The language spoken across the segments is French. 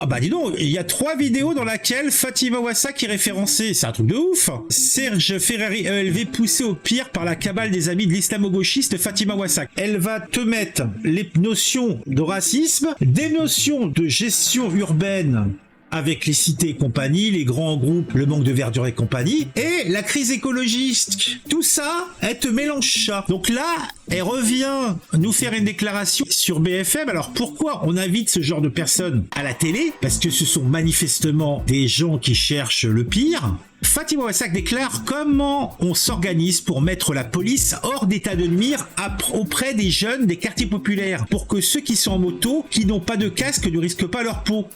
Ah bah dis donc, il y a 3 vidéos dans lesquelles Fatima Ouassak est référencée, c'est un truc de ouf. Serge Ferrari ELV poussé au pire par la cabale des amis de l'islamo-gauchiste Fatima Ouassak. Elle va te mettre les notions de racisme, des notions de gestion urbaine avec les cités et compagnie, les grands groupes, le manque de verdure et compagnie, et la crise écologiste. Tout ça, elle te mélange ça. Donc là, elle revient nous faire une déclaration sur BFM. Alors pourquoi on invite ce genre de personnes à la télé? Parce que ce sont manifestement des gens qui cherchent le pire. Fatima Ouassak déclare comment on s'organise pour mettre la police hors d'état de nuire auprès des jeunes des quartiers populaires, pour que ceux qui sont en moto, qui n'ont pas de casque, ne risquent pas leur peau.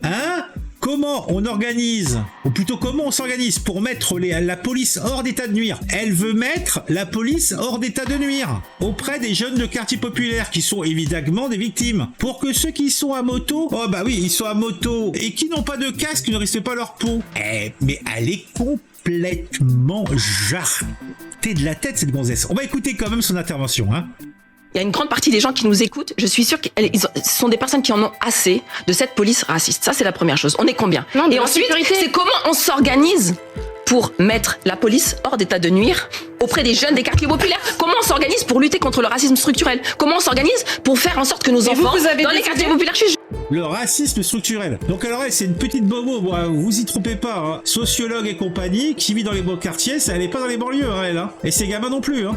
Hein? Comment on organise, ou plutôt comment on s'organise pour mettre la police hors d'état de nuire? Elle veut mettre la police hors d'état de nuire auprès des jeunes de quartier populaire qui sont évidemment des victimes. Pour que ceux qui sont à moto, oh bah oui, ils sont à moto et qui n'ont pas de casque ne risquent pas leur peau. Mais elle est complètement jartée de la tête, cette gonzesse. On va écouter quand même son intervention, hein. Il y a une grande partie des gens qui nous écoutent, je suis sûre que ce sont des personnes qui en ont assez de cette police raciste. Ça, c'est la première chose. On est combien? Non, et ensuite, c'est comment on s'organise pour mettre la police hors d'état de nuire auprès des jeunes des quartiers populaires. Comment on s'organise pour lutter contre le racisme structurel? Comment on s'organise pour faire en sorte que nos enfants, dans les quartiers populaires, le racisme structurel. Donc alors elle, c'est une petite bobo, bon, vous y trompez pas, hein. Sociologue et compagnie, qui vit dans les beaux quartiers, ça elle est pas dans les banlieues, hein, elle, hein. Et ses gamins non plus, hein.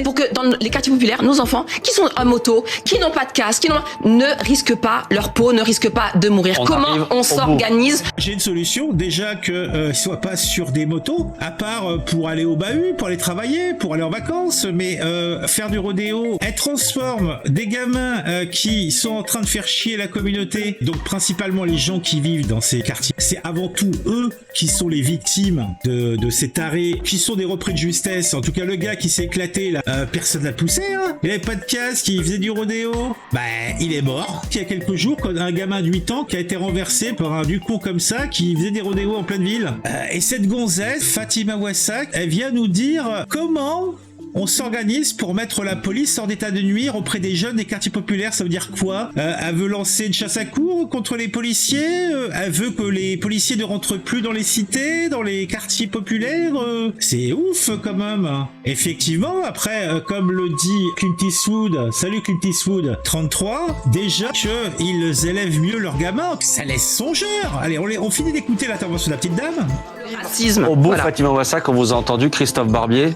Pour que dans les quartiers populaires, nos enfants qui sont à moto, qui n'ont pas de casque, ne risquent pas leur peau, ne risquent pas de mourir. Comment on s'organise? J'ai une solution, déjà que soient pas sur des motos, à part pour aller au bahut, pour aller travailler, pour aller en vacances, mais faire du rodéo. Elle transforme des gamins qui sont en train de faire chier la communauté, donc principalement les gens qui vivent dans ces quartiers. C'est avant tout eux qui sont les victimes de ces tarés, qui sont des repris de justesse. En tout cas, le gars qui s'est éclaté, là, personne l'a poussé, hein. Il avait pas de casque, il faisait du rodéo. Bah, il est mort. Il y a quelques jours, un gamin de 8 ans qui a été renversé par un ducon comme ça, qui faisait des rodéos en pleine ville. Et cette gonzesse, Fatima Ouassak, elle vient nous dire comment on s'organise pour mettre la police hors d'état de nuire auprès des jeunes des quartiers populaires. Ça veut dire quoi? Elle veut lancer une chasse à courre contre les policiers? Elle veut que les policiers ne rentrent plus dans les cités, dans les quartiers populaires? C'est ouf quand même. Effectivement, après, comme le dit Clint Eastwood, salut Clint Eastwood, 33, déjà qu'ils élèvent mieux leurs gamins, ça laisse songeur. Allez, on finit d'écouter l'intervention de la petite dame. Le racisme. Au bout, Fatima Ouassak, on vous a entendu, Christophe Barbier,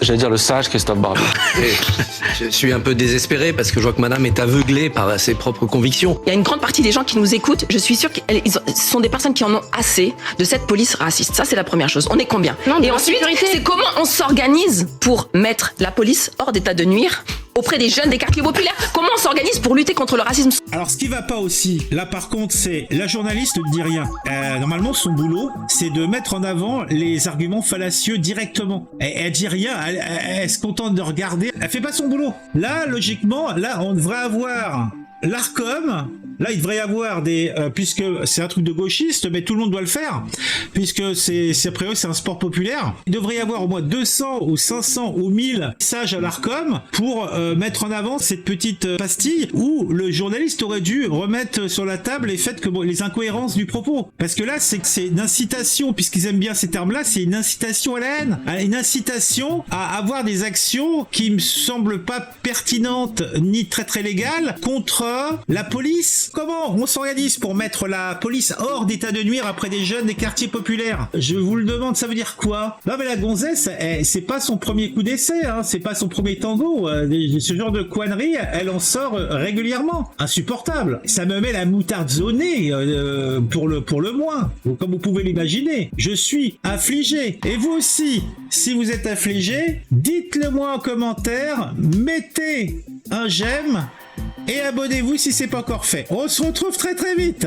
j'allais dire le sage Christophe Barbier. Je suis un peu désespéré parce que je vois que madame est aveuglée par ses propres convictions. Il y a une grande partie des gens qui nous écoutent, je suis sûre que ce sont des personnes qui en ont assez de cette police raciste. Ça, c'est la première chose. On est combien? Non, et ensuite, c'est comment on s'organise pour mettre la police hors d'état de nuire auprès des jeunes des quartiers populaires. Comment on s'organise pour lutter contre le racisme? Alors, ce qui va pas aussi, là par contre, c'est la journaliste ne dit rien. Normalement, son boulot, c'est de mettre en avant les arguments fallacieux directement. Elle dit rien, elle se contente de regarder. Elle fait pas son boulot. Là, logiquement, là, on devrait avoir l'Arcom. Là, il devrait y avoir des... puisque c'est un truc de gauchiste, mais tout le monde doit le faire, puisque c'est a priori, c'est un sport populaire. Il devrait y avoir au moins 200 ou 500 ou 1000 messages à l'Arcom pour mettre en avant cette petite pastille où le journaliste aurait dû remettre sur la table les incohérences du propos. Parce que là, c'est une incitation, puisqu'ils aiment bien ces termes-là, c'est une incitation à la haine. Une incitation à avoir des actions qui me semblent pas pertinentes ni très très légales contre la police. Comment on s'organise pour mettre la police hors d'état de nuire après des jeunes des quartiers populaires? Je vous le demande, ça veut dire quoi? Non mais la gonzesse, c'est pas son premier coup d'essai, hein, c'est pas son premier tango. Ce genre de conneries, elle en sort régulièrement. Insupportable. Ça me met la moutarde zonée pour le moins, comme vous pouvez l'imaginer. Je suis affligé. Et vous aussi, si vous êtes affligé, dites-le moi en commentaire, mettez un j'aime et abonnez-vous si c'est pas encore fait. On se retrouve très très vite.